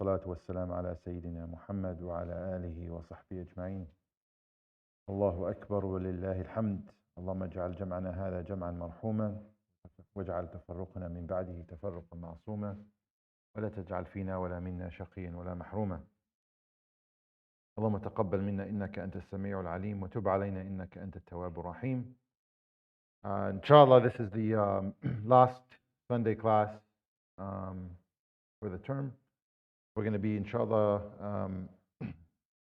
والصلاة والسلام على سيدنا محمد وعلى آله وصحبه أجمعين. الله أكبر ولله الحمد. اللهم اجعل جمعنا هذا جمعا مرحوما واجعل تفرقنا من بعده تفرقا معصوما ولا تجعل فينا ولا منا شقيا ولا محروما. اللهم تقبل منا إنك أنت السميع العليم وتب علينا إنك أنت التواب الرحيم. Inshallah, this is the last Sunday class for the term. We're going to be, inshallah,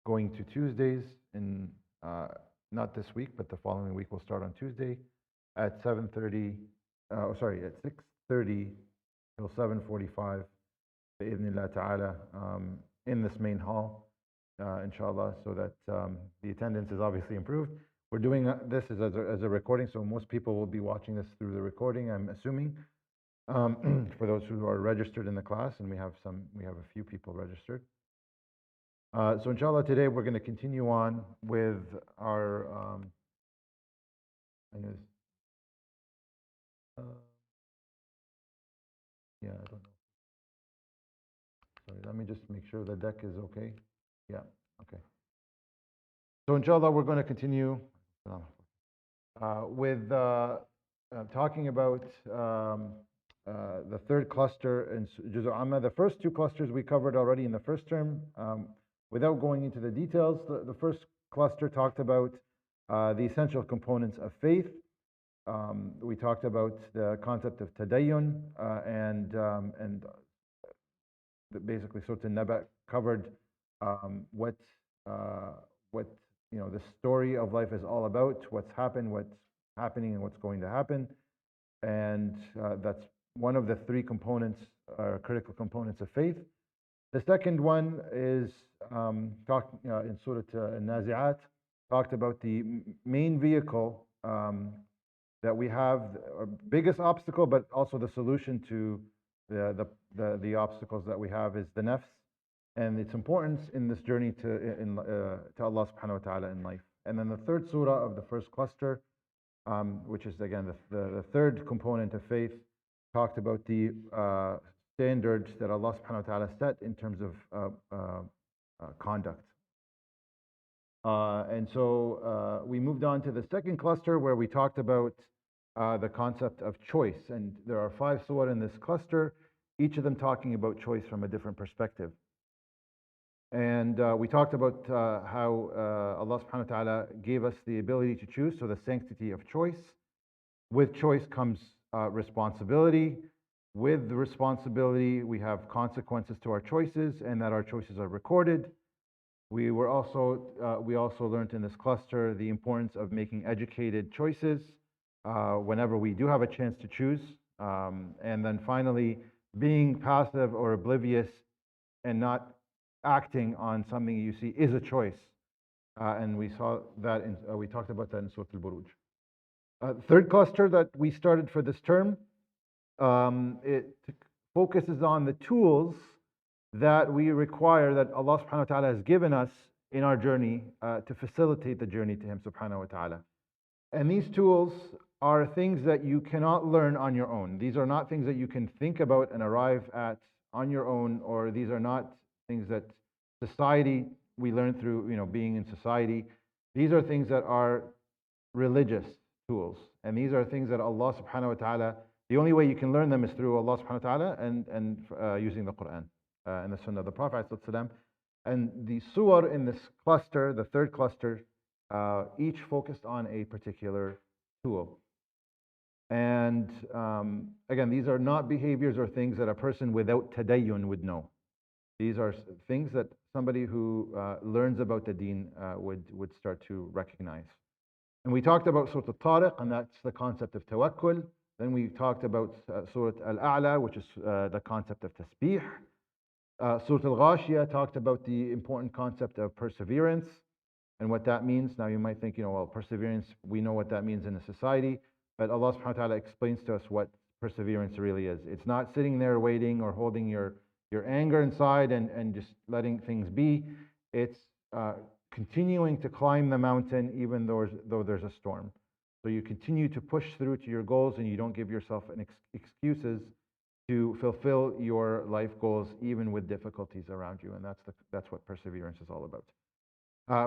going to Tuesdays in not this week, but the following week. We'll start on Tuesday at 7:30. At 6:30 till 7:45, bi'idhnillah ta'ala, in this main hall, inshallah, so that the attendance is obviously improved. We're doing this as a recording, so most people will be watching this through the recording, I'm assuming. For those who are registered in the class, and we have a few people registered. So inshallah, today we're going to continue on with our I don't know. Sorry, let me just make sure the deck is okay. Yeah, okay. So inshallah, we're going to continue with talking about the third cluster in Juz' Amma. The first two clusters we covered already in the first term. Without going into the details, the first cluster talked about the essential components of faith. We talked about the concept of tadayyun, and basically Surah An-Naba covered what the story of life is all about, what's happened, what's happening, and what's going to happen, and that's one of the three components, critical components of faith. The second one is in Surah An-Nazi'at, talked about the main vehicle that we have, our biggest obstacle, but also the solution to the obstacles that we have is the nafs and its importance in this journey to Allah subhanahu wa ta'ala in life. And then the third surah of the first cluster, which is again the third component of faith, talked about the standards that Allah subhanahu wa ta'ala set in terms of conduct. And so we moved on to the second cluster where we talked about the concept of choice. And there are 5 surah in this cluster, each of them talking about choice from a different perspective. And we talked about how Allah subhanahu wa ta'ala gave us the ability to choose, so the sanctity of choice. With choice comes responsibility. With the responsibility, we have consequences to our choices, and that our choices are recorded. We also learned in this cluster the importance of making educated choices whenever we do have a chance to choose. And then finally, being passive or oblivious and not acting on something you see is a choice. And we saw that we talked about that in Surah Al-Buruj. The third cluster that we started for this term, it focuses on the tools that we require, that Allah subhanahu wa ta'ala has given us in our journey to facilitate the journey to Him subhanahu wa ta'ala. And these tools are things that you cannot learn on your own. These are not things that you can think about and arrive at on your own, or these are not things that society, we learn through being in society. These are things that are religious tools. And these are things that Allah subhanahu wa ta'ala, the only way you can learn them is through Allah subhanahu wa ta'ala and using the Quran and the Sunnah of the Prophet ﷺ. And the surah in this cluster, the third cluster, each focused on a particular tool. And again, these are not behaviors or things that a person without tadayyun would know. These are things that somebody who learns about the deen would start to recognize. And we talked about Surah Al-Tariq, and that's the concept of tawakkul. Then we talked about Surah Al-A'la, which is the concept of tasbih. Surah Al-Ghashiyah talked about the important concept of perseverance and what that means. Now you might think, well, perseverance, we know what that means in a society, but Allah subhanahu wa ta'ala explains to us what perseverance really is. It's not sitting there waiting or holding your anger inside and just letting things be. It's continuing to climb the mountain even though there's a storm. So you continue to push through to your goals, and you don't give yourself excuses to fulfill your life goals even with difficulties around you. And that's what perseverance is all about.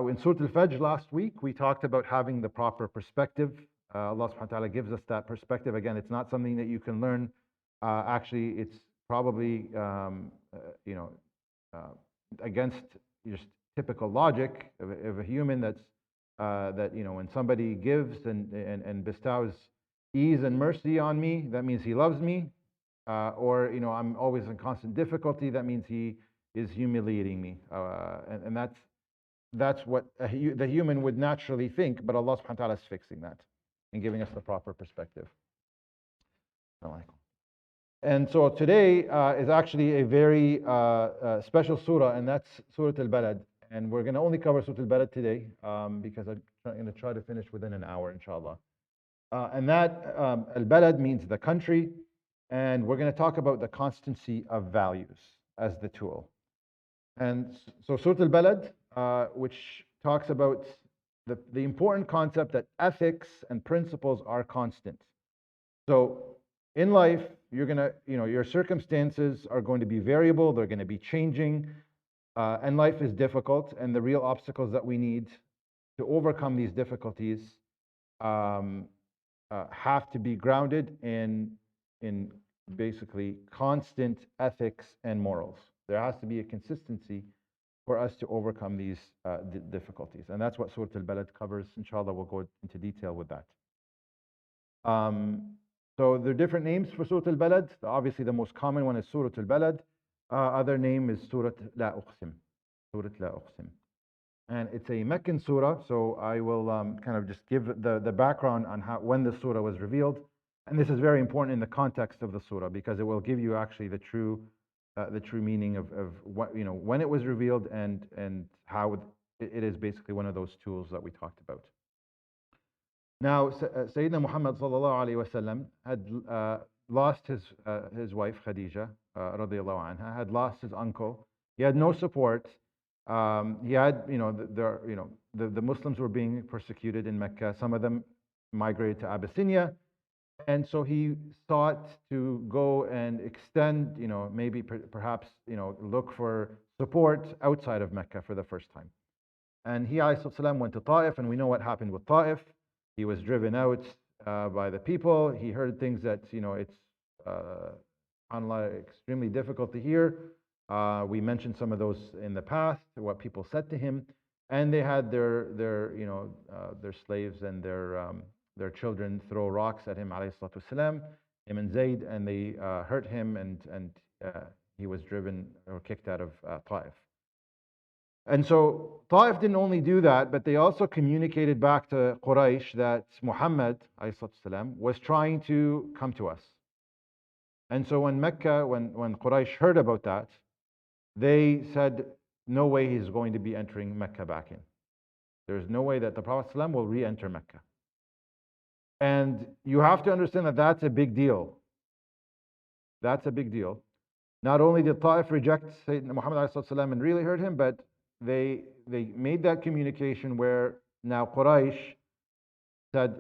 In Surah Al-Fajr last week, we talked about having the proper perspective. Allah subhanahu wa ta'ala gives us that perspective. Again, it's not something that you can learn. Actually, it's probably, against just typical logic of a human that when somebody gives and bestows ease and mercy on me, that means he loves me. Or I'm always in constant difficulty, that means he is humiliating me. And that's what the human would naturally think, but Allah subhanahu wa ta'ala is fixing that and giving us the proper perspective. And so today is actually a very special surah, and that's Surah Al-Balad. And we're going to only cover Surah Al-Balad today because I'm going to try to finish within an hour, inshallah. And that Al-Balad means the country, and we're going to talk about the constancy of values as the tool. And so Surah Al-Balad, which talks about the important concept that ethics and principles are constant. So in life, you're going to, your circumstances are going to be variable, they're going to be changing, and life is difficult, and the real obstacles that we need to overcome these difficulties have to be grounded in basically constant ethics and morals. There has to be a consistency for us to overcome these difficulties. And that's what Surah Al-Balad covers. Inshallah, we'll go into detail with that. So there are different names for Surah Al-Balad. Obviously, the most common one is Surah Al-Balad. Other name is Surah La Uqsim. Surah La Uqsim. And it's a Meccan surah, so I will kind of just give the background on when the surah was revealed. And this is very important in the context of the surah because it will give you actually the true meaning of what, when it was revealed and how it is basically one of those tools that we talked about. Now, Sayyidina Muhammad sallallahu alaihi wasallam had lost his wife Khadija radiallahu anha, had lost his uncle. He had no support. He had, the Muslims were being persecuted in Mecca. Some of them migrated to Abyssinia. And so he sought to go and extend, maybe perhaps, look for support outside of Mecca for the first time. And he, ﷺ, went to Ta'if, and we know what happened with Ta'if. He was driven out by the people. He heard things that, it's extremely difficult to hear. We mentioned some of those in the past, what people said to him. And they had their slaves and their children throw rocks at him, alayhi salatu wasalam, him and Zayd, and they hurt him, and he was driven or kicked out of Ta'if. And so Ta'if didn't only do that, but they also communicated back to Quraysh that Muhammad, alayhi salatu wasalam, was trying to come to us. And so when Quraysh heard about that, they said, no way he's going to be entering Mecca back in. There's no way that the Prophet ﷺ will re-enter Mecca. And you have to understand that that's a big deal. That's a big deal. Not only did Ta'if reject Sayyidina Muhammad ﷺ and really hurt him, but they made that communication where now Quraysh said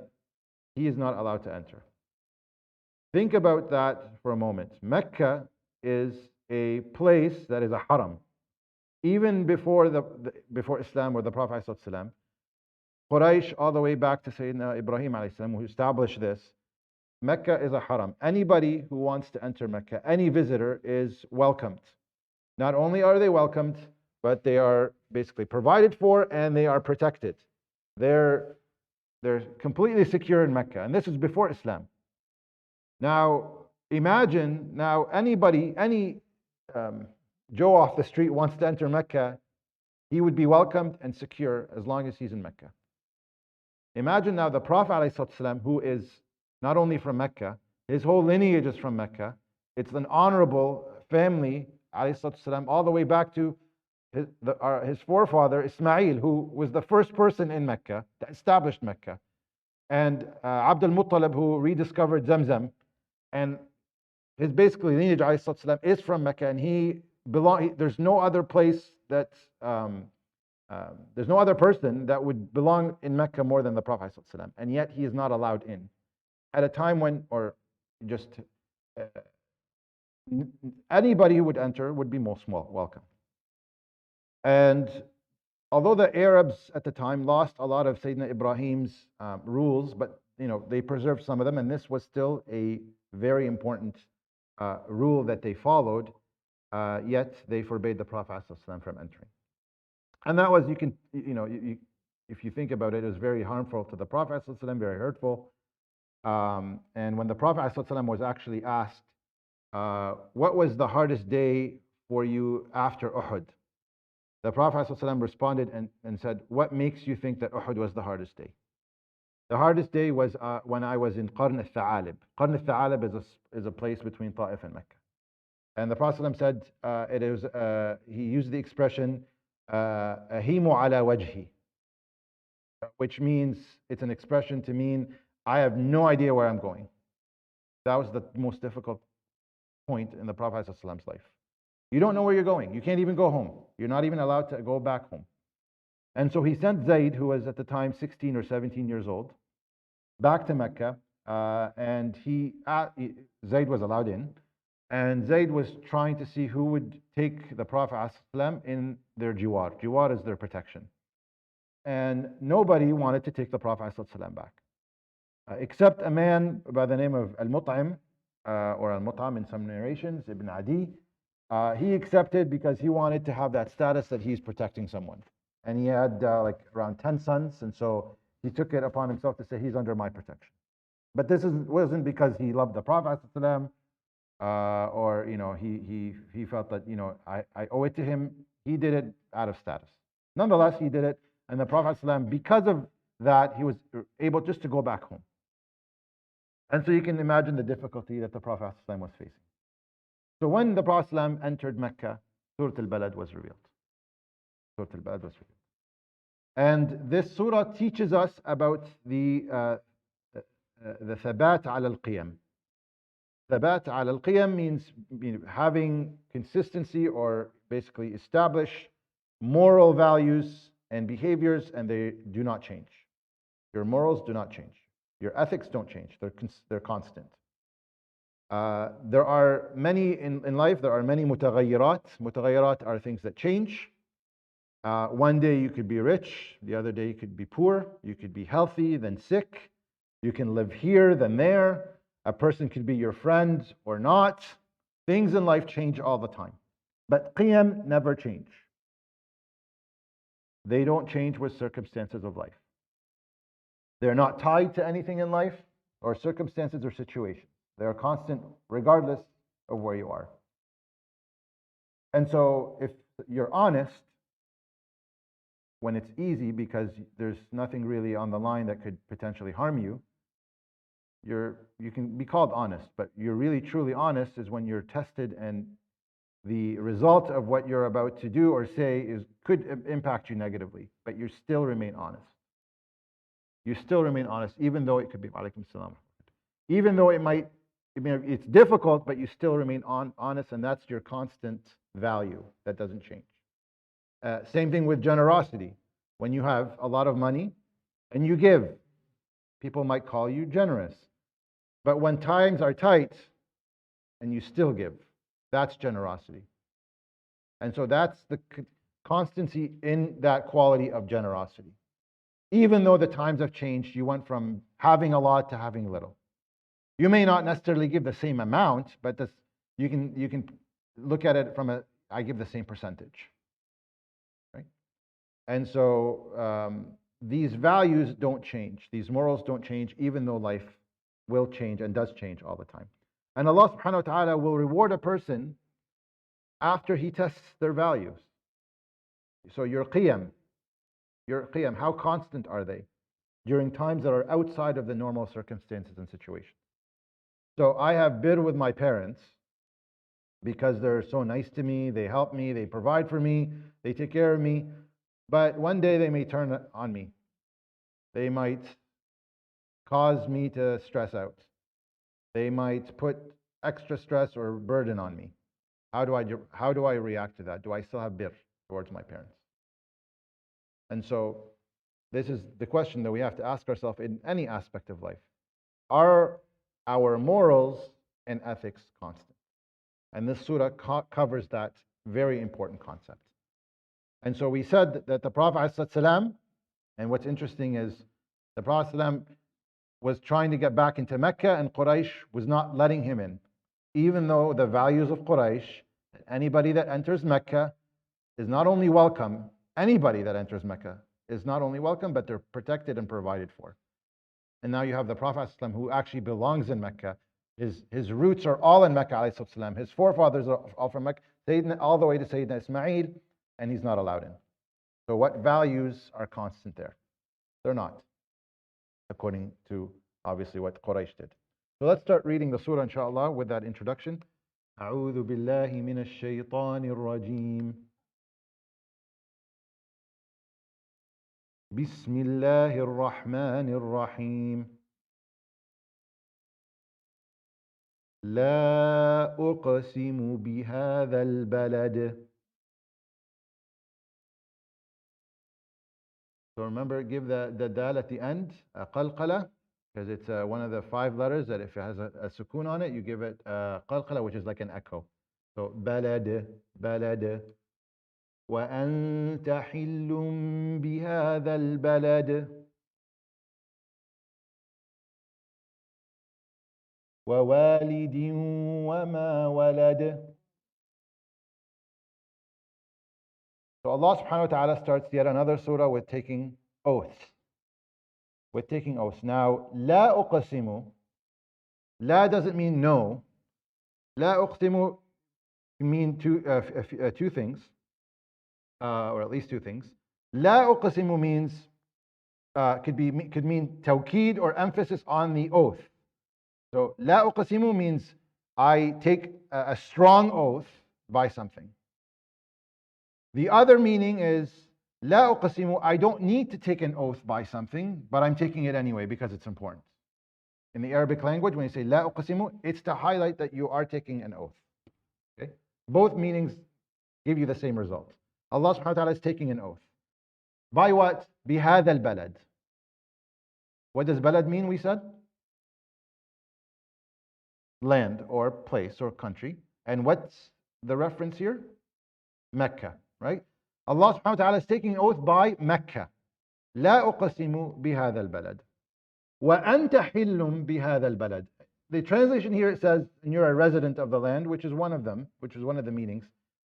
he is not allowed to enter. Think about that for a moment. Mecca is a place that is a haram. Even before Islam or the Prophet ﷺ, Quraysh, all the way back to Sayyidina Ibrahim ﷺ, who established this, Mecca is a haram. Anybody who wants to enter Mecca, any visitor, is welcomed. Not only are they welcomed, but they are basically provided for and they are protected. They're completely secure in Mecca, and this is before Islam. Now, imagine any Joe off the street wants to enter Mecca, he would be welcomed and secure as long as he's in Mecca. Imagine now the Prophet ﷺ, who is not only from Mecca, his whole lineage is from Mecca. It's an honorable family, ﷺ, all the way back to his forefather Ismail, who was the first person in Mecca, that established Mecca. And Abd al-Muttalib, who rediscovered Zamzam. And his basically lineage, ﷺ, is from Mecca, and there's no other place that there's no other person that would belong in Mecca more than the Prophet ﷺ, and yet he is not allowed in. At a time when, or just Anybody who would enter would be most welcome. And although the Arabs at the time lost a lot of Sayyidina Ibrahim's rules, but they preserved some of them, and this was still a very important rule that they followed, yet they forbade the Prophet ﷺ from entering. And that was, if you think about it, it was very harmful to the Prophet ﷺ, very hurtful. And when the Prophet ﷺ was actually asked, what was the hardest day for you after Uhud? The Prophet ﷺ responded and said, what makes you think that Uhud was the hardest day? The hardest day was when I was in Qarn al-Tha'alib. Qarn al-Tha'alib is a place between Ta'if and Mecca. And the Prophet ﷺ said, he used the expression, ahimu ala wajhi, which means, it's an expression to mean, I have no idea where I'm going. That was the most difficult point in the Prophet ﷺ's life. You don't know where you're going. You can't even go home. You're not even allowed to go back home. And so he sent Zayd, who was at the time 16 or 17 years old, back to Mecca, and Zayd was allowed in, and Zayd was trying to see who would take the Prophet ﷺ in their jiwar. Jiwar is their protection. And nobody wanted to take the Prophet ﷺ back, except a man by the name of Al-Mut'im, or Al-Mut'am in some narrations, Ibn Adi. He accepted because he wanted to have that status that he's protecting someone. And he had like around 10 sons, and so he took it upon himself to say, he's under my protection. But this wasn't because he loved the Prophet ﷺ, or he felt that I owe it to him. He did it out of status. Nonetheless, he did it, and the Prophet ﷺ, because of that, he was able just to go back home. And so you can imagine the difficulty that the Prophet ﷺ was facing. So when the Prophet ﷺ entered Mecca, Surah Al-Balad was revealed. Surah Al-Balad was revealed. And this surah teaches us about the thabat ala al-qiyam. Thabat ala al-qiyam means having consistency, or basically establish moral values and behaviors, and they do not change. Your morals do not change. Your ethics don't change. They're constant. There are many in life, there are many mutaghayyirat. Mutaghayyirat are things that change. One day you could be rich, the other day you could be poor, you could be healthy, then sick, you can live here, then there. A person could be your friend or not. Things in life change all the time. But qiyam never change. They don't change with circumstances of life. They're not tied to anything in life, or circumstances or situations. They are constant regardless of where you are. And so if you're honest, when it's easy because there's nothing really on the line that could potentially harm you, you can be called honest. But you're really truly honest is when you're tested, and the result of what you're about to do or say could impact you negatively, but you still remain honest. You still remain honest, even though it could be, alaikum salam, even though it's difficult, but you still remain honest, and that's your constant value that doesn't change. Same thing with generosity. When you have a lot of money and you give, people might call you generous. But when times are tight and you still give, that's generosity. And so that's the constancy in that quality of generosity. Even though the times have changed, you went from having a lot to having little. You may not necessarily give the same amount, but you can look at it from I give the same percentage. Right? And so these values don't change. These morals don't change, even though life will change and does change all the time. And Allah subhanahu wa ta'ala will reward a person after He tests their values. So your qiyam, how constant are they during times that are outside of the normal circumstances and situations? So I have birr with my parents because they're so nice to me, they help me, they provide for me, they take care of me. But one day they may turn on me. They might cause me to stress out. They might put extra stress or burden on me. How do I react to that? Do I still have birr towards my parents? And so this is the question that we have to ask ourselves in any aspect of life. Are our morals and ethics constant? And this surah covers that very important concept. And so we said that the Prophet ﷺ, and what's interesting is the Prophet ﷺ was trying to get back into Mecca and Quraysh was not letting him in. Even though the values of Quraysh, anybody that enters Mecca is not only welcome, anybody that enters Mecca is not only welcome, but they're protected and provided for. And now you have the Prophet ﷺ who actually belongs in Mecca. His roots are all in Mecca ﷺ. His forefathers are all from Mecca, all the way to Sayyidina Ismail, and he's not allowed in. So what values are constant there? They're not, according to obviously what Quraysh did. So let's start reading the surah inshallah with that introduction. أعوذ بالله من الشيطان الرجيم. بسم الله الرحمن الرحيم. لا أقسم بهذا البلد. So remember, give the dal at the end, qalqala, because it's one of the 5 letters that if it has a sukoon on it, you give it qalqala, which is like an echo. So balad, balad. وأنت حل بهذا البلد ووالد وما ولد. So Allah subhanahu wa ta'ala starts yet another surah with taking oaths. With taking oaths. Now, لا أقسم, لا doesn't mean no. لا أقسم mean two things, or at least 2 things. لا أقسم means, could mean tawqeed or emphasis on the oath. So لا أقسم means I take a strong oath by something. The other meaning is لا أقسم, I don't need to take an oath by something, but I'm taking it anyway because it's important. In the Arabic language, when you say لا أقسم, it's to highlight that you are taking an oath. Okay? Both meanings give you the same result. Allah subhanahu wa ta'ala is taking an oath. By what? بهذا البلد. What does balad mean, we said? Land or place or country. And what's the reference here? Mecca, right? Allah subhanahu wa ta'ala is taking an oath by Mecca. لا أقسم بهذا البلد وأنت حل بهذا البلد. The translation here, it says, and you're a resident of the land, which is one of them, which is one of the meanings.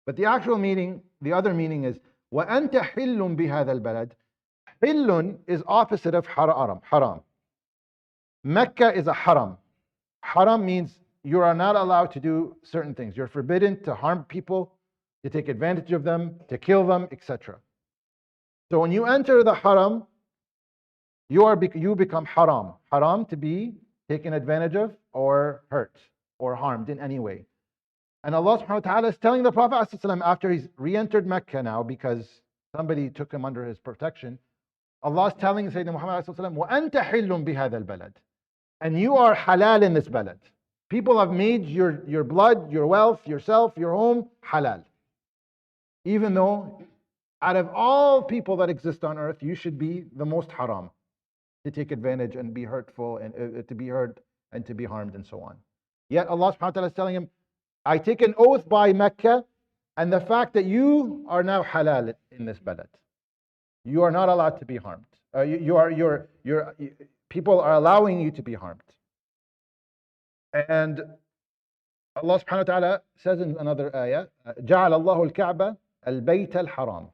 But the actual meaning, the other meaning is وأنت حل بهذا البلد. حل is opposite of haram. Mecca is a haram. Haram means you are not allowed to do certain things. You're forbidden to harm people, to take advantage of them, to kill them, etc. So when you enter the haram, you become haram. Haram to be taken advantage of or hurt or harmed in any way. And Allah subhanahu wa ta'ala is telling the Prophet ﷺ after he's re-entered Mecca now because somebody took him under his protection, Allah is telling Sayyidina Muhammad ﷺ, وَأَنْتَ حِلٌّ بِهَذَا الْبَلَدِ. And you are halal in this balad. People have made your blood, your wealth, yourself, your home halal. Even though out of all people that exist on earth, you should be the most haram, to take advantage and be hurtful and to be hurt and to be harmed and so on. Yet Allah subhanahu wa ta'ala is telling him, I take an oath by Mecca and the fact that you are now halal in this balad. You are not allowed to be harmed. People are allowing you to be harmed. And Allah subhanahu wa ta'ala says in another ayah, جعل الله الكعبة البيت الحرام.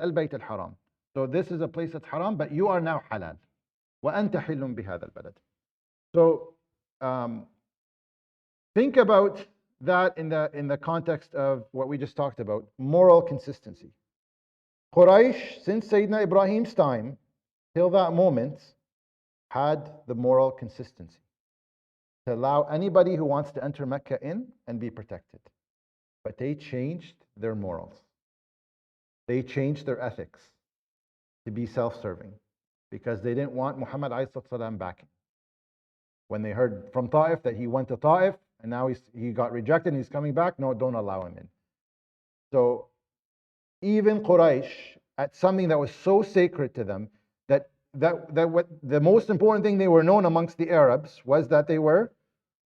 البيت الحرام. So this is a place that's haram, but you are now halal. وأنت حل بهذا البلد. So think about that in the context of what we just talked about, moral consistency. Quraysh, since Sayyidina Ibrahim's time till that moment, had the moral consistency to allow anybody who wants to enter Mecca in and be protected. But they changed their morals. They changed their ethics to be self-serving because they didn't want Muhammad ﷺ back. When they heard from Ta'if that he went to Ta'if and now he got rejected and he's coming back, no, don't allow him in. So even Quraysh, at something that was so sacred to them, that what the most important thing they were known amongst the Arabs was that they were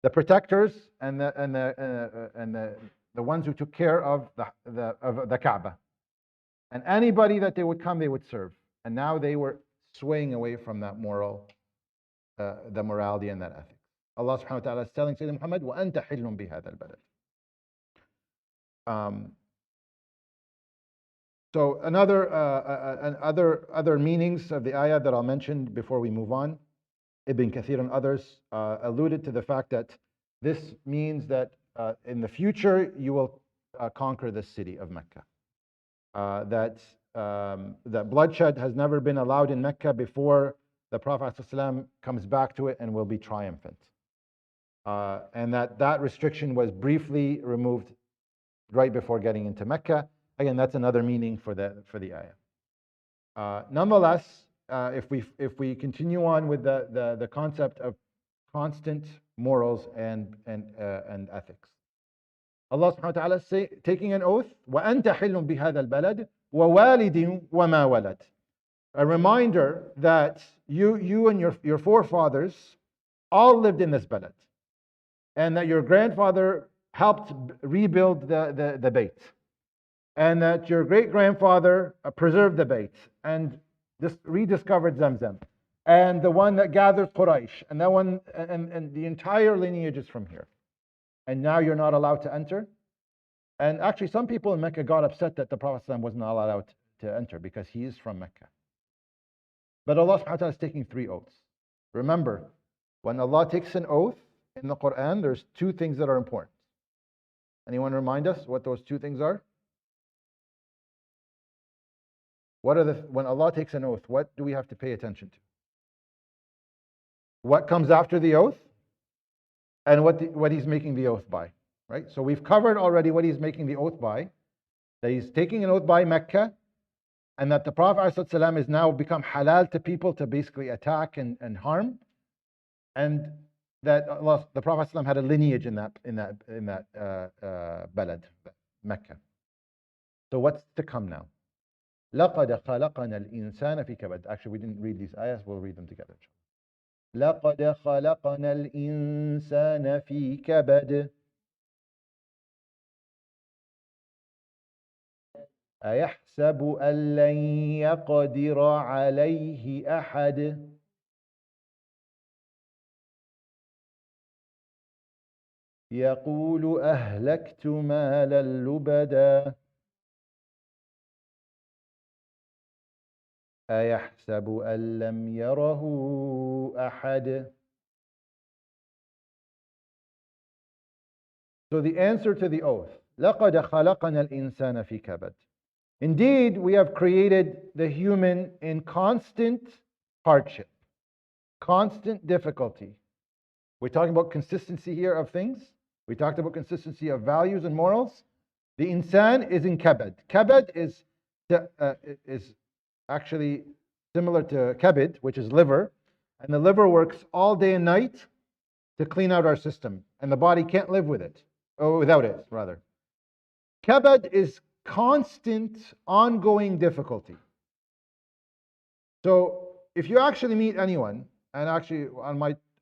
the protectors and the ones who took care of the Kaaba. And anybody that they would come, they would serve. And now they were swaying away from that the morality and that ethics. Allah subhanahu wa ta'ala is telling Sayyidina Muhammad, وَأَنْتَ حِلٌّ بِهَذَا الْبَلَدِ. So other meanings of the ayah that I'll mention before we move on, Ibn Kathir and others alluded to the fact that this means that in the future you will conquer the city of Mecca. That bloodshed has never been allowed in Mecca before the Prophet ﷺ comes back to it and will be triumphant. And that restriction was briefly removed right before getting into Mecca. Again, that's another meaning for the ayah. Nonetheless, if we continue on with the concept of constant morals and ethics, Allah subhanahu wa ta'ala is taking an oath, وَأَنْتَ حِلٌّ بِهَذَا الْبَلَدِ وَوَالِدٍ وَمَا وَلَدٍ. A reminder that you and your forefathers all lived in this balad, and that your grandfather helped rebuild the Bayt, and that your great-grandfather preserved the Bayt and rediscovered Zamzam, and the one that gathered Quraysh, and that one, and the entire lineage is from here. And now you're not allowed to enter. And actually, some people in Mecca got upset that the Prophet ﷺ was not allowed to enter because he is from Mecca. But Allah subhanahu wa ta'ala is taking 3 oaths. Remember, when Allah takes an oath in the Quran, there's 2 things that are important. Anyone remind us what those 2 things are? When Allah takes an oath, what do we have to pay attention to? What comes after the oath? And what he's making the oath by, right? So we've covered already what he's making the oath by, that he's taking an oath by Mecca, and that the Prophet ﷺ is now become halal to people to basically attack and harm, and that the Prophet ﷺ had a lineage in that balad, Mecca. So what's to come now? لَقَدْ خَلَقَنَا الْإِنسَانَ فِي كَبَدٍ. Actually, we didn't read these ayahs, we'll read them together. لقد خلقنا الإنسان في كبد أيحسب أن لن يقدر عليه أحد يقول أهلكت مالا لبدا أيحسب أن لم يره أحد. So the answer to the oath, لقد خلقنا الإنسان في كبد. Indeed, we have created the human in constant hardship, constant difficulty. We're talking about consistency here of things. We talked about consistency of values and morals. The insan is in kabad. Kabad is actually similar to kabid, which is liver, and the liver works all day and night to clean out our system, and the body can't live with it, or without it, rather. Kabad is constant, ongoing difficulty. So if you actually meet anyone, and actually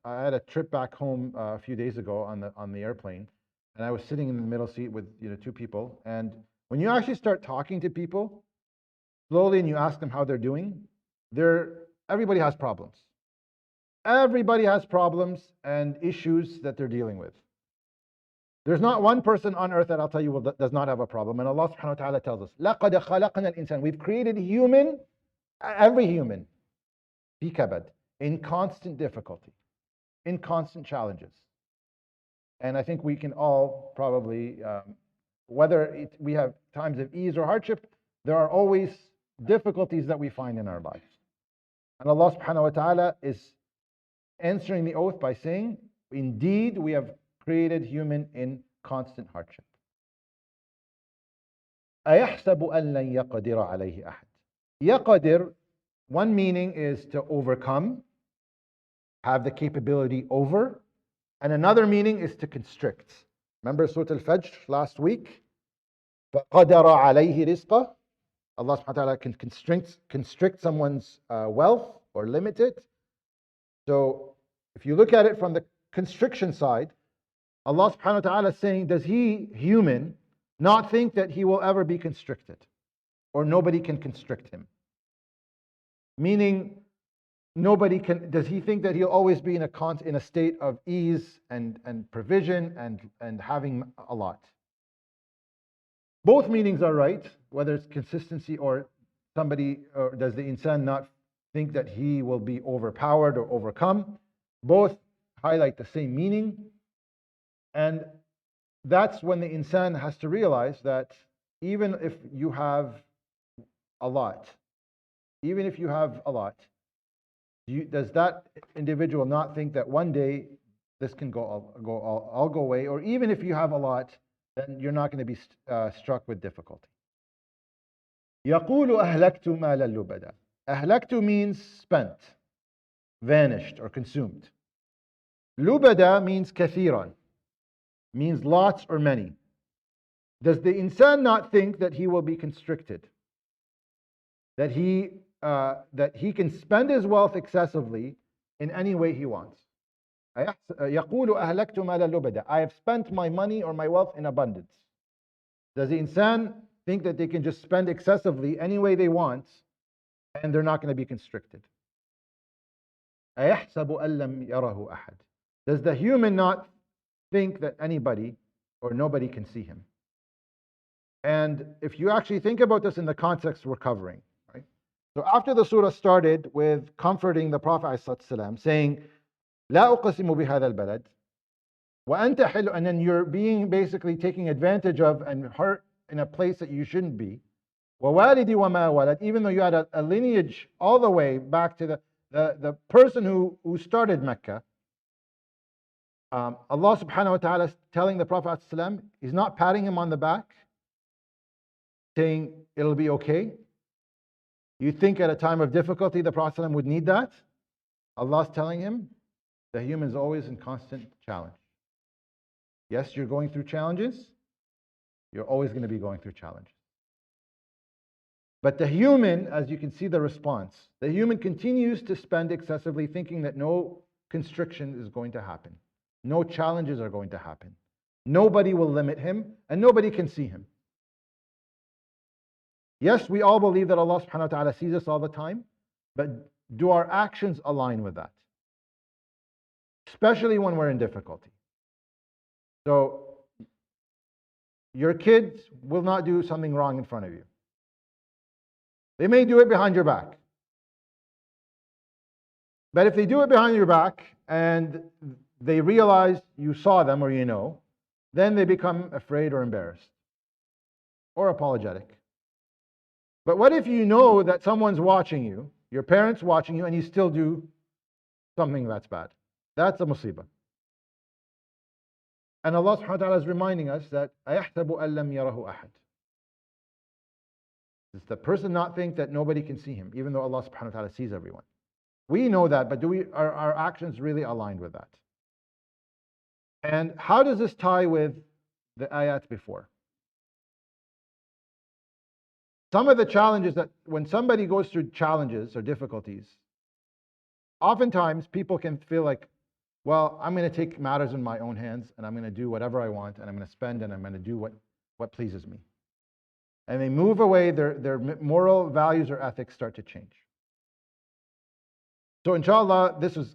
I had a trip back home a few days ago on the airplane, and I was sitting in the middle seat with 2 people, and when you actually start talking to people slowly and you ask them how they're doing, everybody has problems. Everybody has problems and issues that they're dealing with. There's not one person on earth that I'll tell you does not have a problem. And Allah subhanahu wa ta'ala tells us, لَقَدْ خَلَقْنَا الْإِنسَانَ. We've created every human, fi kabad, in constant difficulty, in constant challenges. And I think we can all probably, whether we have times of ease or hardship, there are always difficulties that we find in our lives. And Allah subhanahu wa ta'ala is answering the oath by saying, indeed, we have created human in constant hardship. أَيَحْسَبُ أَن لَن يَقْدِرَ عَلَيْهِ أَحَدٍ. يَقْدِر, one meaning is to overcome, have the capability over, and another meaning is to constrict. Remember Surah Al-Fajr last week? فَقَدَرَ عَلَيْهِ رِزْقَهُ. Allah subhanahu wa ta'ala can constrict someone's wealth or limit it. So if you look at it from the constriction side, Allah subhanahu wa ta'ala is saying, does he, human, not think that he will ever be constricted? Or nobody can constrict him? Meaning, nobody can, does he think that he'll always be in a state of ease and provision and having a lot? Both meanings are right, whether it's consistency or does the insan not think that he will be overpowered or overcome? Both highlight the same meaning. And that's when the insan has to realize that even if you have a lot, does that individual not think that one day this can all go away? Or even if you have a lot, then you're not going to be struck with difficulty. يقول أهلكت مالا لبدا. أهلكت means spent, vanished or consumed. Lubada means kathiran, means lots or many. Does the insan not think that he will be constricted? That he can spend his wealth excessively in any way he wants? يقول أهلكت مالا لبدا. I have spent my money or my wealth in abundance. Does the insan think that they can just spend excessively any way they want and they're not going to be constricted? أيحسب أن لم يره أحد. Does the human not think that anybody or nobody can see him? And if you actually think about this in the context we're covering, right? So after the surah started with comforting the Prophet ﷺ, saying, لا أقسم بهذا البلد وأنت حل, and then you're being basically taking advantage of and hurt in a place that you shouldn't be. ووالدي وما ولد, even though you had a lineage all the way back to the person who started Mecca. Allah subhanahu wa ta'ala is telling the Prophet ﷺ, he's not patting him on the back, saying it'll be okay. You think at a time of difficulty the Prophet ﷺ would need that? Allah's telling him the human is always in constant challenge. Yes, you're going through challenges. You're always going to be going through challenges. But the human, as you can see the response, the human continues to spend excessively thinking that no constriction is going to happen. No challenges are going to happen. Nobody will limit him and nobody can see him. Yes, we all believe that Allah subhanahu wa ta'ala sees us all the time, but do our actions align with that? Especially when we're in difficulty. So, your kids will not do something wrong in front of you. They may do it behind your back. But if they do it behind your back and they realize you saw them or you know, then they become afraid or embarrassed or apologetic. But what if you know that someone's watching you, your parents watching you, and you still do something that's bad? That's a musibah. And Allah subhanahu wa ta'ala is reminding us that أَيَحْسَبُ أَن لَمْ يَرَهُ أَحَدٌ. Does the person not think that nobody can see him, even though Allah subhanahu wa ta'ala sees everyone? We know that, but are our actions really aligned with that? And how does this tie with the ayat before? Some of the challenges that when somebody goes through challenges or difficulties, oftentimes people can feel like, well, I'm going to take matters in my own hands and I'm going to do whatever I want and I'm going to spend and I'm going to do what pleases me. And they move away, their moral values or ethics start to change. So inshallah, this is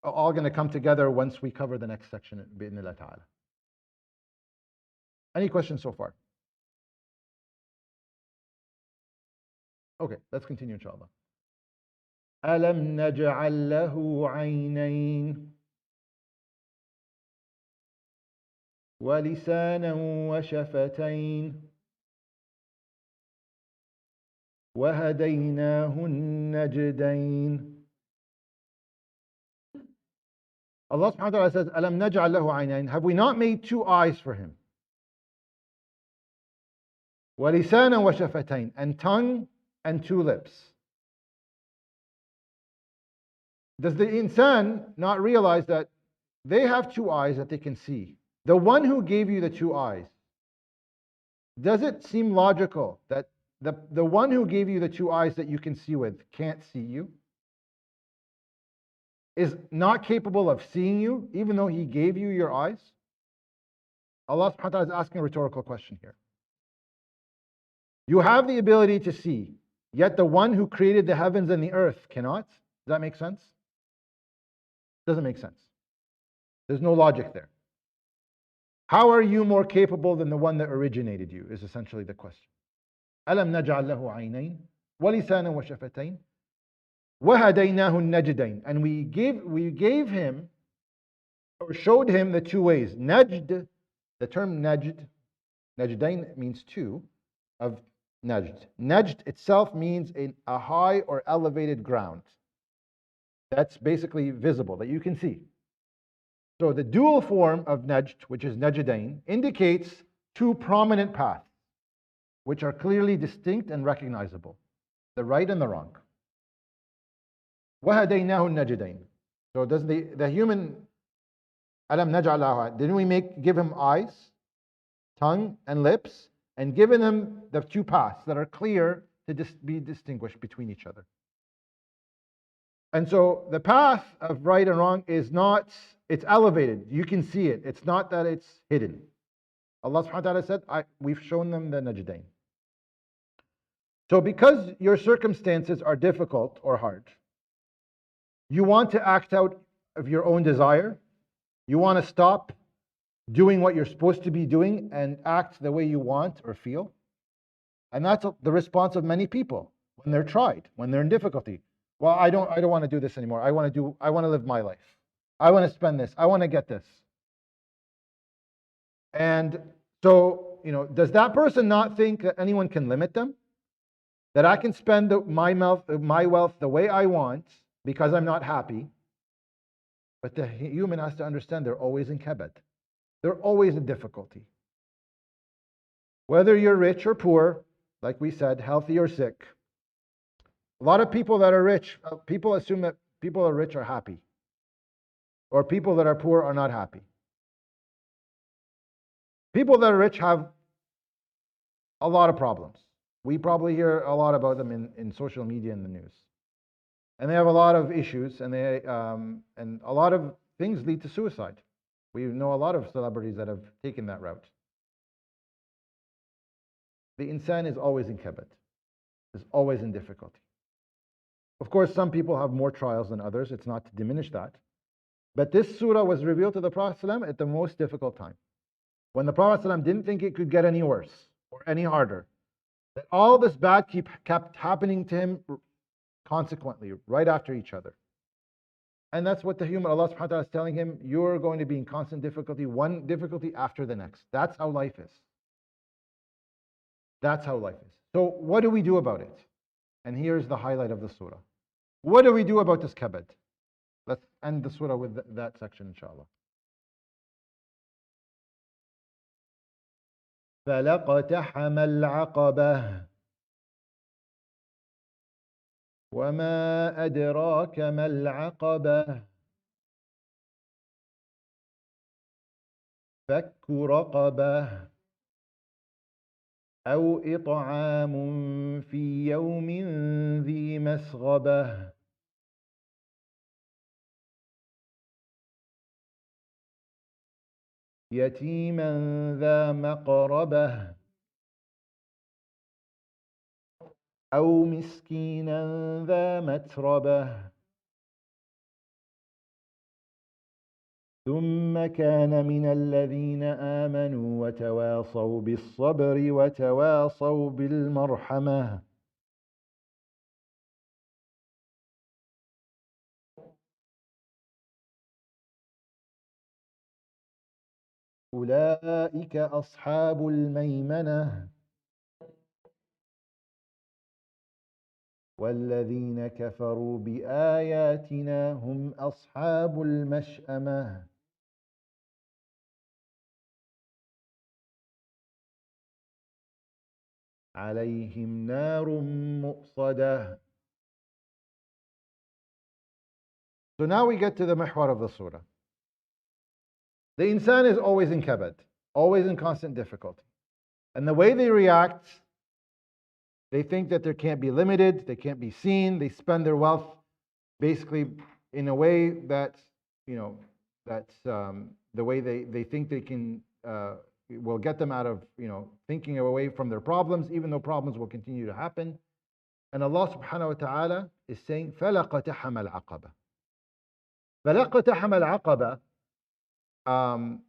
all going to come together once we cover the next section, bi'idhnillah ta'ala. Any questions so far? Okay, let's continue inshallah. أَلَمْ نَجْعَلْ لَهُ عَيْنَيْنِ وَلِسَانًا وَشَفَتَيْنِ وَهَدَيْنَاهُ النَّجْدَيْنِ. Allah subhanahu wa ta'ala says, أَلَمْ نَجْعَلْ لَهُ عَيْنَيْنِ. Have we not made two eyes for him? وَلِسَانًا وَشَفَتَيْنِ. And tongue and two lips. Does the insan not realize that they have two eyes that they can see? The one who gave you the two eyes, does it seem logical that the one who gave you the two eyes that you can see with can't see you? Is not capable of seeing you, even though he gave you your eyes? Allah subhanahu wa ta'ala is asking a rhetorical question here. You have the ability to see, yet the one who created the heavens and the earth cannot. Does that make sense? Doesn't make sense. There's no logic there. How are you more capable than the one that originated you, is essentially the question. أَلَمْ نَجْعَلْ لَهُ عَيْنَيْنِ وَلِسَانًا وَشَفَتَيْنِ وَهَدَيْنَاهُ النَّجْدَيْنِ. And we gave him, or showed him, the two ways. Najd, the term najd, najdain means two, of najd. Najd itself means a high or elevated ground. That's basically visible, that you can see. So the dual form of najd, which is najdain, indicates two prominent paths, which are clearly distinct and recognizable, the right and the wrong. وَهَدَيْنَاهُ النَّجْدَيْنِ. So does the human, أَلَمْ نَجْعَلْ لَهُ, didn't we give him eyes, tongue, and lips, and given him the two paths that are clear to be distinguished between each other? And so the path of right and wrong is not, it's elevated. You can see it. It's not that it's hidden. Allah subhanahu wa ta'ala said, we've shown them the najdain. So because your circumstances are difficult or hard, you want to act out of your own desire, you want to stop doing what you're supposed to be doing and act the way you want or feel. And that's the response of many people when they're tried, when they're in difficulty. Well, I don't want to do this anymore. I want to live my life. I want to spend this. I want to get this. And so, does that person not think that anyone can limit them? That I can spend my wealth the way I want because I'm not happy? But the human has to understand they're always in kabad. They're always in difficulty. Whether you're rich or poor, like we said, healthy or sick. A lot of people that are rich, people assume that people are rich are happy, or people that are poor are not happy. People that are rich have a lot of problems. We probably hear a lot about them in social media and the news. And they have a lot of issues, and and a lot of things lead to suicide. We know a lot of celebrities that have taken that route. The insan is always in kabad, is always in difficulty. Of course, some people have more trials than others. It's not to diminish that. But this surah was revealed to the Prophet ﷺ at the most difficult time, when the Prophet ﷺ didn't think it could get any worse or any harder. That all this bad kept happening to him consequently, right after each other. And that's what Allah subhanahu wa ta'ala is telling him, you're going to be in constant difficulty, one difficulty after the next. That's how life is. That's how life is. So what do we do about it? And here's the highlight of the surah. What do we do about this kabad? Let's end the surah with that section, inshallah. فَلَقَتَحَمَ الْعَقَبَةَ وَمَا أَدْرَاكَ مَا الْعَقَبَةُ فَكُّ رَقَبَةٍ أَوْ إِطْعَامٌ فِي يَوْمٍ ذِي مَسْغَبَةٍ يَتِيمًا ذَا مَقْرَبَةٍ أَوْ مِسْكِينًا ذَا مَتْرَبَةٍ ثُمَّ كَانَ مِنَ الَّذِينَ آمَنُوا وَتَوَاصَوْا بِالصَّبْرِ وَتَوَاصَوْا بِالْمَرْحَمَةِ. أُولَئِكَ أَصْحَابُ الْمَيْمَنَةِ وَالَّذِينَ كَفَرُوا بِآيَاتِنَا هُمْ أَصْحَابُ الْمَشْأَمَةِ عَلَيْهِمْ نَارٌ مُؤْصَدَةٌ. So now we get to the mihwar of the surah. The insan is always in kabad, always in constant difficulty. And the way they react, they think that they can't be limited, they can't be seen, they spend their wealth basically in a way that, that's the way they think they can will get them out of, thinking away from their problems, even though problems will continue to happen. And Allah subhanahu wa ta'ala is saying, فَلَقَتَحَمَ الْعَقَبَةَ. فَلَقَتَحَمَ الْعَقَبَةَ. I'm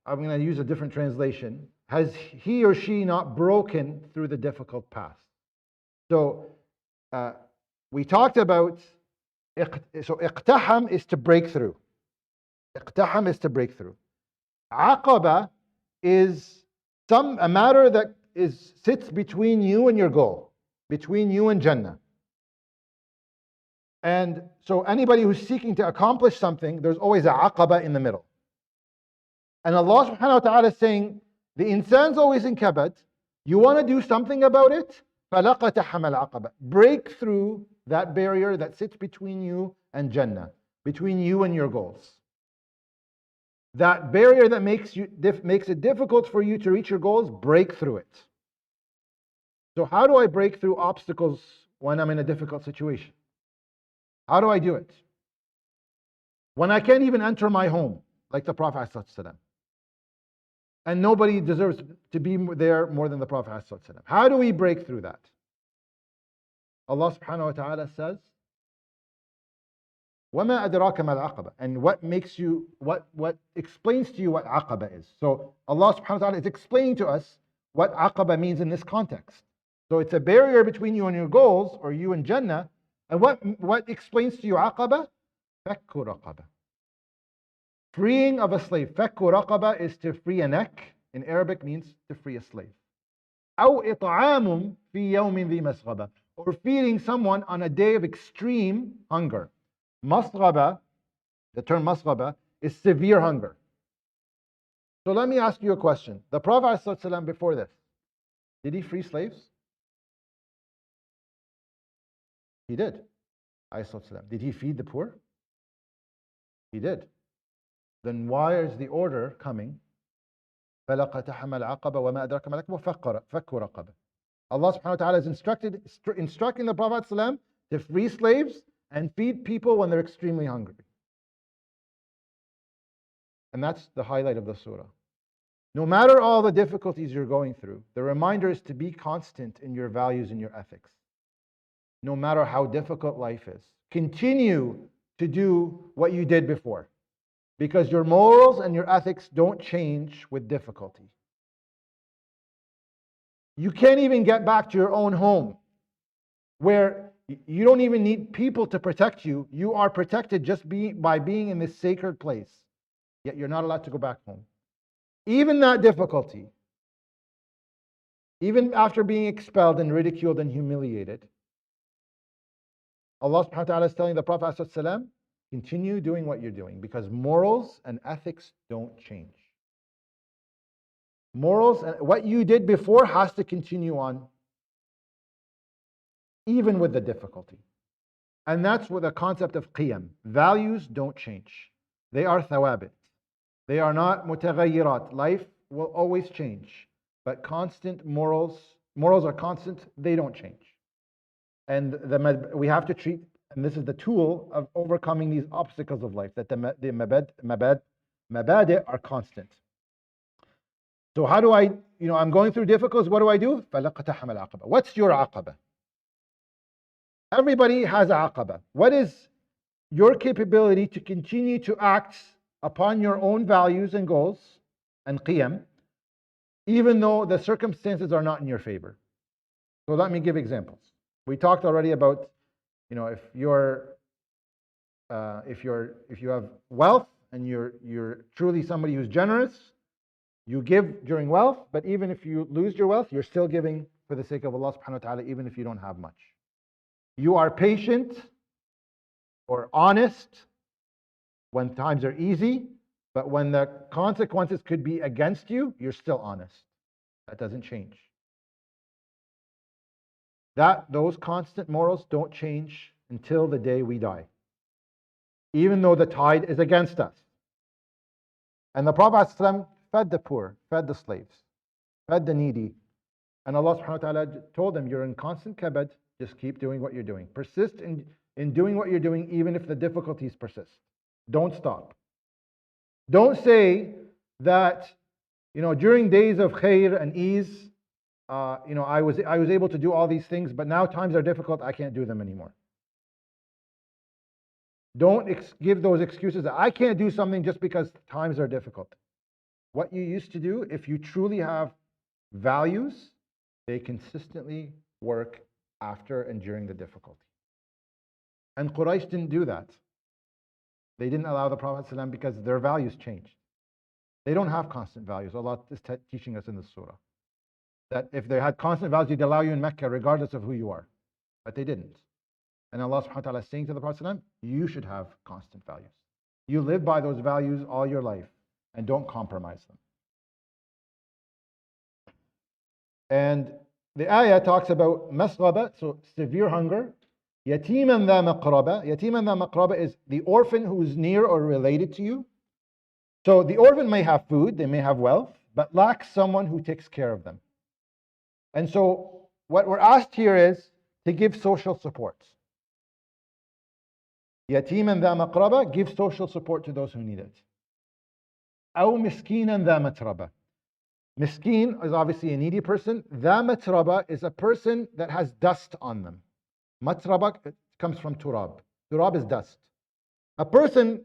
going to use a different translation. Has he or she not broken through the difficult path? So we talked about, so iqtaham is to break through. Iqtaham is to break through. Aqaba is a matter that sits between you and your goal, between you and Jannah. And so anybody who's seeking to accomplish something, there's always a aqaba in the middle. And Allah subhanahu wa ta'ala is saying, the insan's always in kabad. You want to do something about it? فَلَقَتَحَمَ الْعَقَبَةَ. Break through that barrier that sits between you and Jannah, between you and your goals. That barrier that makes it difficult for you to reach your goals, break through it. So how do I break through obstacles when I'm in a difficult situation? How do I do it? When I can't even enter my home, like the Prophet ﷺ. And nobody deserves to be there more than the Prophet ﷺ. How do we break through that? Allah subhanahu wa ta'ala says, وَمَا أَدْرَاكَ مَا الْعَقَبَةِ. And what explains to you what aqaba is. So Allah subhanahu wa ta'ala is explaining to us what aqaba means in this context. So it's a barrier between you and your goals, or you and Jannah. And what explains to you aqaba? Fakku raqaba. Freeing of a slave. Fakku raqaba is to free a neck. In Arabic means to free a slave. أو إطعام في يوم ذي مسغبة. Or feeding someone on a day of extreme hunger. Masghaba, the term masghaba, is severe hunger. So let me ask you a question. The Prophet ﷺ before this, did he free slaves? He did. Did he feed the poor? He did. Then why is the order coming? فَلَقَتَحَمَ الْعَقَبَ وَمَا أَدْرَكَ مَا الْعَقَبَةُ فَكُّ رَقَبَةٍ. Allah subhanahu wa ta'ala is instructing the Prophet ﷺ to free slaves and feed people when they're extremely hungry. And that's the highlight of the surah. No matter all the difficulties you're going through, the reminder is to be constant in your values and your ethics. No matter how difficult life is, continue to do what you did before, because your morals and your ethics don't change with difficulty. You can't even get back to your own home, where you don't even need people to protect you. You are protected just by being in this sacred place, yet you're not allowed to go back home. Even that difficulty, even after being expelled and ridiculed and humiliated, Allah subhanahu wa ta'ala is telling the Prophet ﷺ, continue doing what you're doing, because morals and ethics don't change. Morals and what you did before has to continue on, even with the difficulty. And that's what the concept of qiyam. Values don't change. They are thawabit. They are not mutaghayyirat. Life will always change. But constant morals are constant, they don't change. And we have to treat, and this is the tool of overcoming these obstacles of life, that the mabadi' are constant. So how do I'm going through difficulties, what do? فَلَقَتَحَمَ الْعَقَبَةَ. What's your aqaba? Everybody has a aqaba. What is your capability to continue to act upon your own values and goals and qiyam, even though the circumstances are not in your favor? So let me give examples. We talked already about, if you have wealth and you're truly somebody who's generous, you give during wealth, but even if you lose your wealth, you're still giving for the sake of Allah subhanahu wa ta'ala, even if you don't have much. You are patient or honest when times are easy, but when the consequences could be against you, you're still honest. That doesn't change. Those constant morals don't change until the day we die, even though the tide is against us. And the Prophet ﷺ fed the poor, fed the slaves, fed the needy. And Allah subhanahu wa ta'ala told them, you're in constant kabad, just keep doing what you're doing. Persist in doing what you're doing, even if the difficulties persist. Don't stop. Don't say that During days of khair and ease, I was able to do all these things, but now times are difficult, I can't do them anymore. Don't give those excuses that I can't do something just because times are difficult. What you used to do, if you truly have values, they consistently work after and during the difficulty. And Quraysh didn't do that. They didn't allow the Prophet ﷺ because their values changed. They don't have constant values. Allah is teaching us in this surah that if they had constant values, He'd allow you in Mecca regardless of who you are. But they didn't. And Allah subhanahu wa ta'ala is saying to the Prophet ﷺ, you should have constant values. You live by those values all your life and don't compromise them. And the ayah talks about masghaba, so severe hunger. Yatiman dha maqraba. Yatiman dha maqraba is the orphan who is near or related to you. So the orphan may have food, they may have wealth, but lacks someone who takes care of them. And so what we're asked here is to give social support. Yatiman dha maqraba, give social support to those who need it. Aw miskinan dha matraba. Miskin is obviously a needy person. Dha matraba is a person that has dust on them. Matraba comes from turab. Turab is dust. A person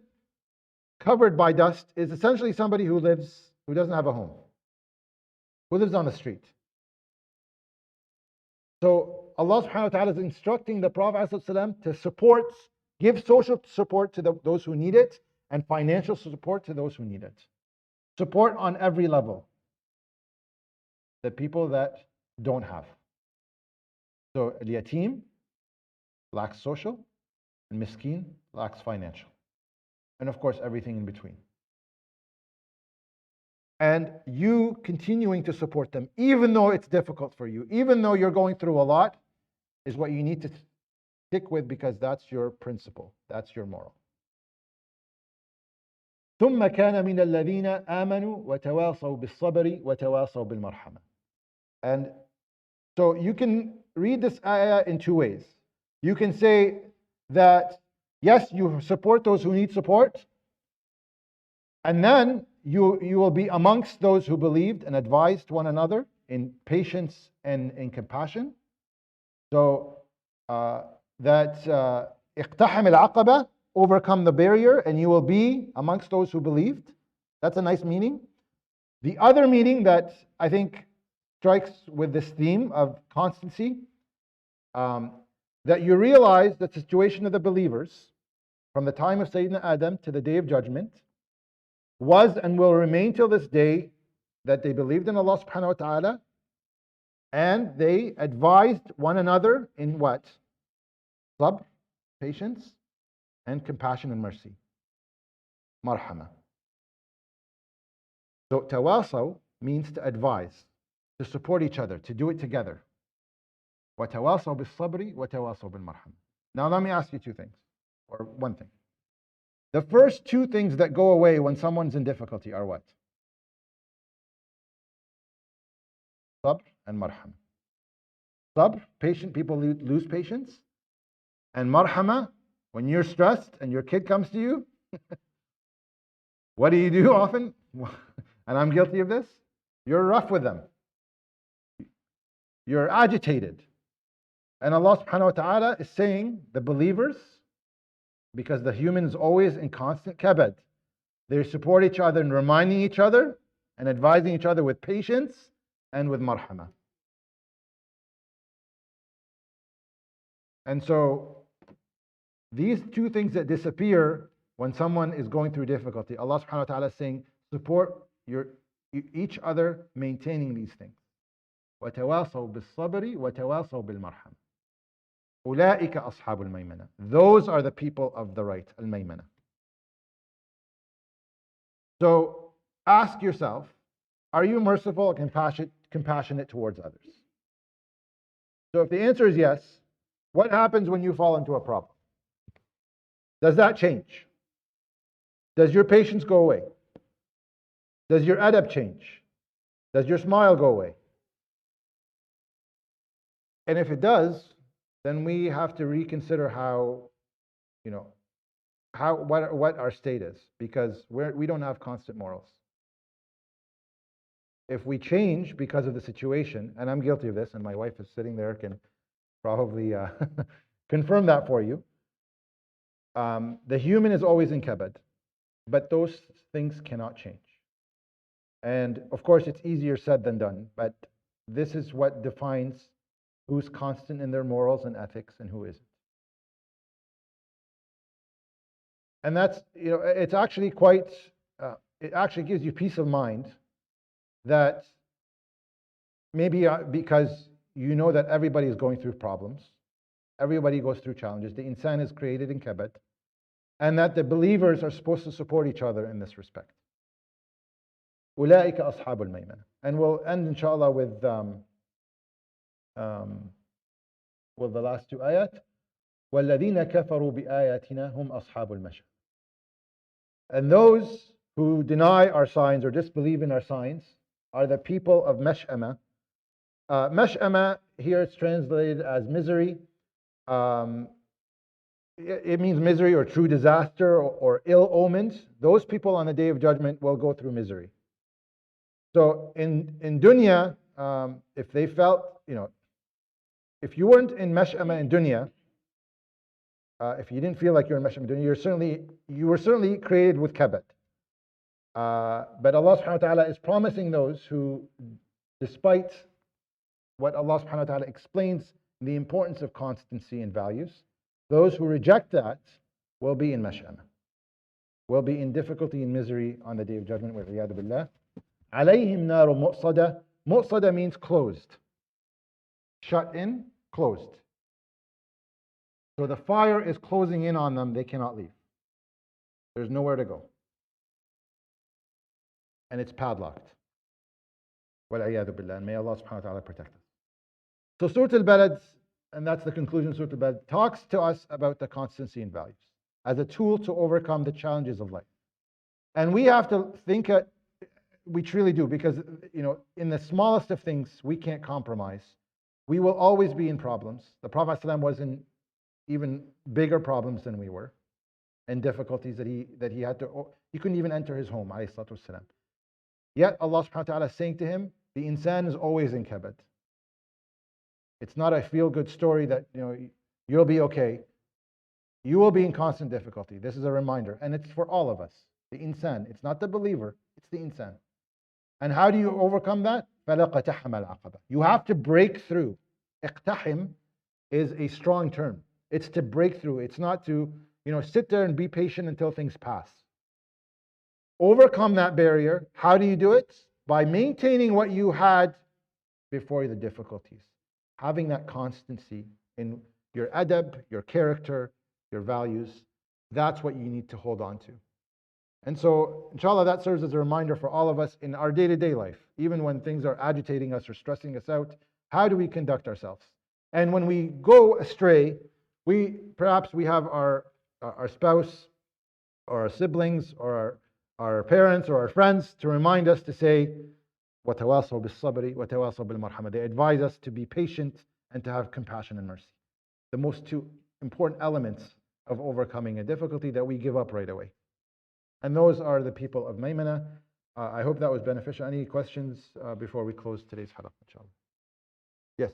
covered by dust is essentially somebody who doesn't have a home, who lives on the street. So Allah subhanahu wa ta'ala is instructing the Prophet ﷺ to give social support to those who need it, and financial support to those who need it. Support on every level. The people that don't have. So al-yatim lacks social, and miskin lacks financial. And of course, everything in between. And you continuing to support them, even though it's difficult for you, even though you're going through a lot, is what you need to stick with, because that's your principle, that's your moral. ثم كان من الذين آمنوا وتواصوا بالصبر وتواصوا بالمرحمة. And so you can read this ayah in two ways. You can say that, yes, you support those who need support, and then you will be amongst those who believed and advised one another in patience and in compassion. So that اقتحم العقبة, overcome the barrier, and you will be amongst those who believed. That's a nice meaning. The other meaning that I think strikes with this theme of constancy, that you realize the situation of the believers from the time of Sayyidina Adam to the day of judgment was and will remain till this day that they believed in Allah subhanahu wa ta'ala, and they advised one another in what? Sabr, patience, and compassion and mercy. Marhama. So tawasaw means to advise, to support each other, to do it together. وَتَوَاصَوْا بِالصَّبْرِ وَتَوَاصَوْا بِالْمَرْحَمِ. Now let me ask you two things, or one thing. The first two things that go away when someone's in difficulty are what? Sabr and marham. Sabr, patient people lose patience. And marhama, when you're stressed and your kid comes to you, what do you do often? And I'm guilty of this. You're rough with them. You're agitated. And Allah subhanahu wa ta'ala is saying the believers, because the human is always in constant kabad, they support each other and reminding each other and advising each other with patience and with marhama. And so these two things that disappear when someone is going through difficulty, Allah subhanahu wa ta'ala is saying support each other maintaining these things. وَتَوَاصَوْا بِالصَّبْرِ وَتَوَاصَوْا بِالْمَرْحَمِ. أُولَٰئِكَ أَصْحَابُ الْمَيْمَنَةِ. Those are the people of the right, al-maymana. So ask yourself, are you merciful and compassionate towards others? So if the answer is yes, what happens when you fall into a problem? Does that change? Does your patience go away? Does your adab change? Does your smile go away? And if it does, then we have to reconsider what our state is, because we don't have constant morals. if we change because of the situation, and I'm guilty of this, and my wife is sitting there, can probably confirm that for you. The human is always in kabad, but those things cannot change. And of course, it's easier said than done, but this is what defines who's constant in their morals and ethics and who isn't. And that's, it's actually quite, it actually gives you peace of mind that maybe because you know that everybody is going through problems, everybody goes through challenges, the insan is created in kabad, and that the believers are supposed to support each other in this respect. أولئك أصحاب الميمنة. And we'll end inshallah with the last two ayat. وَالَّذِينَ كَفَرُوا بِآيَاتِنَا هُمْ أَصْحَابُ الْمَشْأَمَةِ. And those who deny our signs or disbelieve in our signs are the people of Mash'ama. Mash'ama, here it's translated as misery. It means misery or true disaster or ill omens. Those people on the Day of Judgment will go through misery. So in dunya, if they felt, if you weren't in Mash'ama in dunya, if you didn't feel like you're in Mash'ama in dunya, you were certainly created with kabad. But Allah subhanahu wa ta'ala is promising those who, despite what Allah subhanahu wa ta'ala explains the importance of constancy and values, those who reject that will be in Mash'ama, will be in difficulty and misery on the Day of Judgment. وَالْعِيَاذُ بِاللَّهِ. عَلَيْهِمْ نَارُ مُؤْصَدَةٌ. Mu'sada means closed, shut in, closed. So the fire is closing in on them, they cannot leave. There's nowhere to go. And it's padlocked. وَالْعِيَاذُ بِاللَّهِ. And may Allah subhanahu wa ta'ala protect us. So Surah Al-Balad, and that's the conclusion of Surah Al-Balad, talks to us about the constancy and values as a tool to overcome the challenges of life. And we have to think, we truly do, because in the smallest of things, we can't compromise. We will always be in problems. The Prophet ﷺ was in even bigger problems than we were, and difficulties that he had to, he couldn't even enter his home, alayhi salatu wasalam. Yet Allah subhanahu wa ta'ala is saying to him, the insan is always in kabad. It's not a feel-good story that you'll be okay. You will be in constant difficulty. This is a reminder, and it's for all of us. The insan, it's not the believer, it's the insan. And how do you overcome that? You have to break through. Iqtahim is a strong term. It's to break through. It's not to sit there and be patient until things pass. Overcome that barrier. How do you do it? By maintaining what you had before the difficulties. Having that constancy in your adab, your character, your values. That's what you need to hold on to. And so, inshallah, that serves as a reminder for all of us in our day-to-day life, even when things are agitating us or stressing us out. How do we conduct ourselves? And when we go astray, perhaps we have our spouse or our siblings or our parents or our friends to remind us to say, وَتَوَاصَوْا بِالصَّبْرِ وَتَوَاصَوْا بِالْمَرْحَمَةِ. They advise us to be patient and to have compassion and mercy. The most two important elements of overcoming a difficulty that we give up right away. And those are the people of Maymana. I hope that was beneficial. Any questions before we close today's halaqah, inshallah? Yes.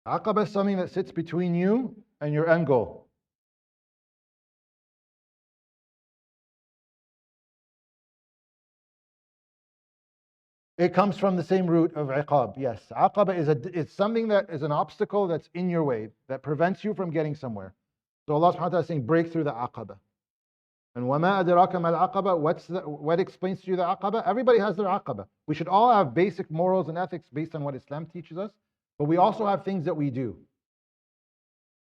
Aqaba is something that sits between you and your end goal. It comes from the same root of iqab, yes. Aqaba is something that is an obstacle that's in your way, that prevents you from getting somewhere. So Allah subhanahu wa ta'ala is saying, break through the aqaba. And وَمَا أَدْرَاكَ مَا الْعَقَبَةُ, what explains to you the aqaba? Everybody has their aqaba. We should all have basic morals and ethics based on what Islam teaches us, but we also have things that we do.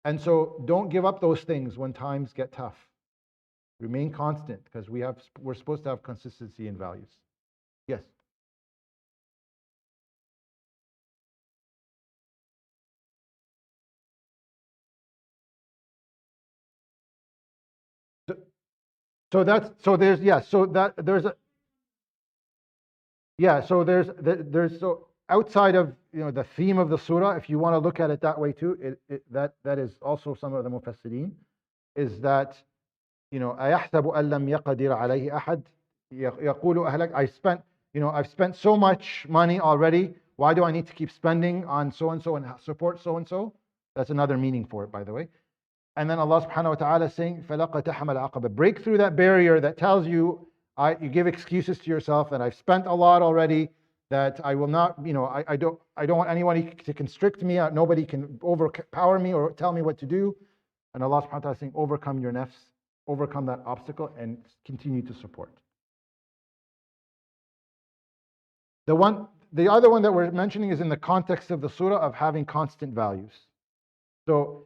And so don't give up those things when times get tough. Remain constant, because we're supposed to have consistency in values. Yes. So there's a Yeah, so there's so outside of the theme of the surah, if you want to look at it that way too, that is also some of the mufassirin, is that أيحسب أن لم يقدر عليه أحد يقول أهلك, I've spent so much money already, why do I need to keep spending on so and so and support so and so? That's another meaning for it, by the way. And then Allah subhanahu wa ta'ala is saying, فَلَقَتَحَمَ الْعَقَبَةِ, break through that barrier that tells you, you give excuses to yourself that I've spent a lot already, that I will not, I don't want anyone to constrict me, nobody can overpower me or tell me what to do. And Allah subhanahu wa ta'ala is saying, overcome your nafs, overcome that obstacle and continue to support. The other one that we're mentioning is in the context of the surah of having constant values. So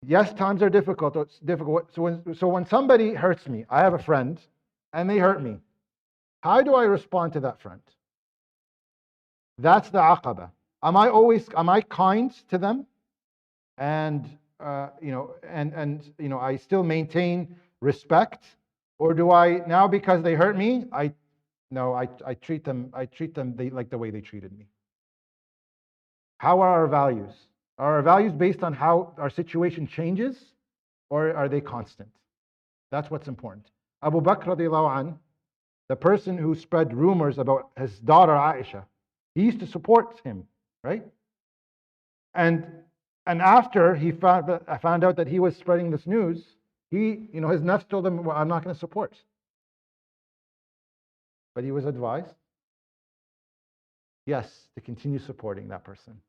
yes, times are difficult. It's difficult. So when somebody hurts me, I have a friend, and they hurt me. How do I respond to that friend? That's the aqaba. Am I kind to them? And I still maintain respect, or do I now, because they hurt me, I treat them like the way they treated me? How are our values? Are our values based on how our situation changes, or are they constant? That's what's important. Abu Bakr radiallahu an, the person who spread rumors about his daughter Aisha, he used to support him, right? And after he found out that he was spreading this news, his nafs told him, well, I'm not going to support. But he was advised, yes, to continue supporting that person.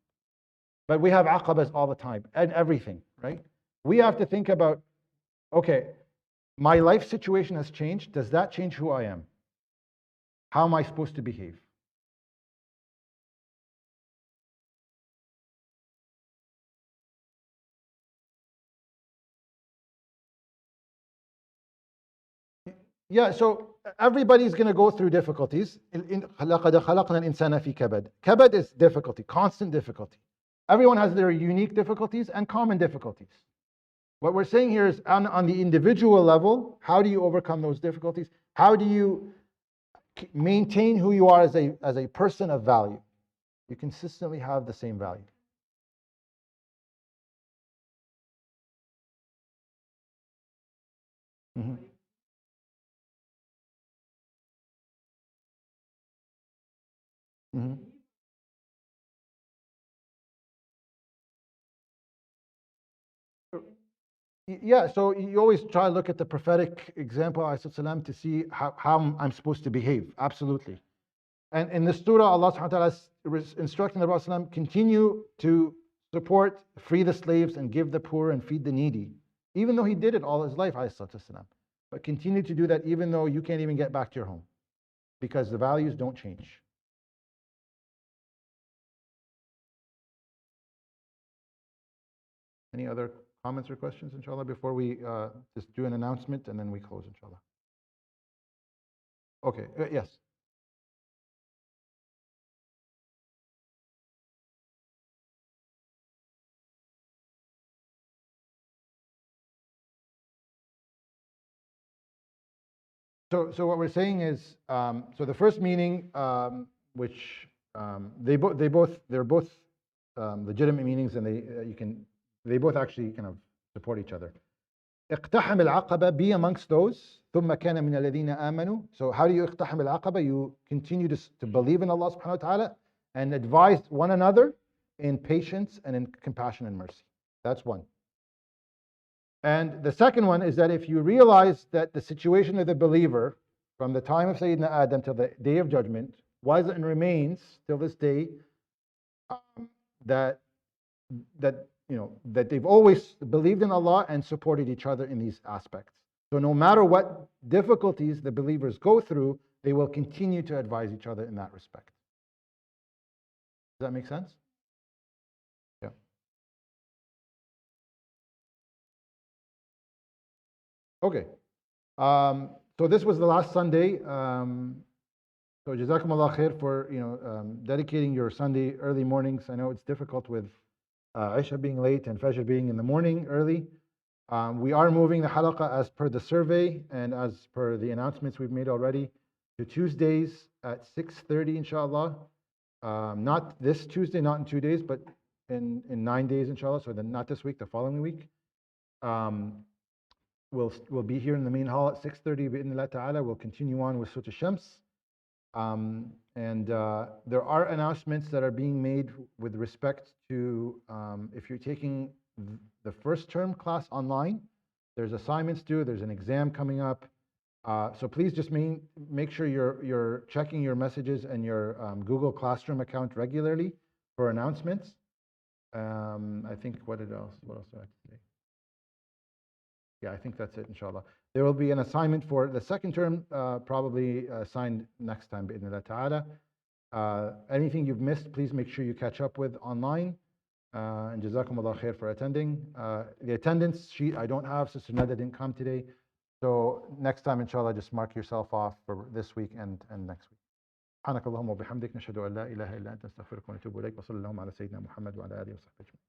But we have aqabas all the time and everything, right? We have to think about, okay, my life situation has changed. Does that change who I am? How am I supposed to behave? Yeah, so everybody's going to go through difficulties. لَقَدْ خَلَقْنَا الْإِنسَانَ فِي كَبَدٍ. Kabad is difficulty, constant difficulty. Everyone has their unique difficulties and common difficulties. What we're saying here is on the individual level, how do you overcome those difficulties? How do you maintain who you are as a person of value? You consistently have the same value. Mm-hmm. Mm-hmm. Yeah, so you always try to look at the prophetic example, ﷺ, to see how I'm supposed to behave. Absolutely. And in this surah, Allah subhanahu wa ta'ala is instructing the Prophet, continue to support, free the slaves, and give the poor and feed the needy. Even though he did it all his life, ﷺ. But continue to do that even though you can't even get back to your home, because the values don't change. Any other comments or questions, inshallah, before we just do an announcement and then we close, inshallah? Okay, yes. So what we're saying is, so the first meaning, which they're both legitimate meanings, and they both actually kind of support each other. اقتحم العقبة, be amongst those. ثم كان من الذين آمنوا. So how do you اقتحم العقبة? You continue to believe in Allah subhanahu wa ta'ala and advise one another in patience and in compassion and mercy. That's one. And the second one is that if you realize that the situation of the believer from the time of Sayyidina Adam till the day of judgment was and remains till this day, that they've always believed in Allah and supported each other in these aspects. So no matter what difficulties the believers go through, they will continue to advise each other in that respect. Does that make sense? Yeah. Okay. So this was the last Sunday. So Jazakumullah khair for dedicating your Sunday early mornings. I know it's difficult with Isha being late and Fajr being in the morning early. We are moving the halaqah as per the survey and as per the announcements we've made already to Tuesdays at 6:30, inshallah. Not this Tuesday, not in 2 days, but in 9 days, inshallah. So then not this week, the following week. We'll be here in the main hall at 6:30 bi'idhnillah ta'ala. We'll continue on with Surah Shams. There are announcements that are being made with respect to if you're taking the first term class online, there's assignments due, there's an exam coming up. So please just make sure you're checking your messages and your Google Classroom account regularly for announcements. I think what else do I have to say? Yeah, I think that's it, inshallah. There will be an assignment for the second term, probably assigned next time, bi'idhnillah ta'ala. Anything you've missed, please make sure you catch up with online. And jazakumullah khair for attending. The attendance sheet I don't have, Sister Nada didn't come today. So next time, inshallah, just mark yourself off for this week and next week. سبحانك اللهم وبحمدك نشهد أن لا إله إلا أنت نستغفرك ونتوب إليك وصلى اللهم على سيدنا محمد وعلى آله وصحبه أجمعين.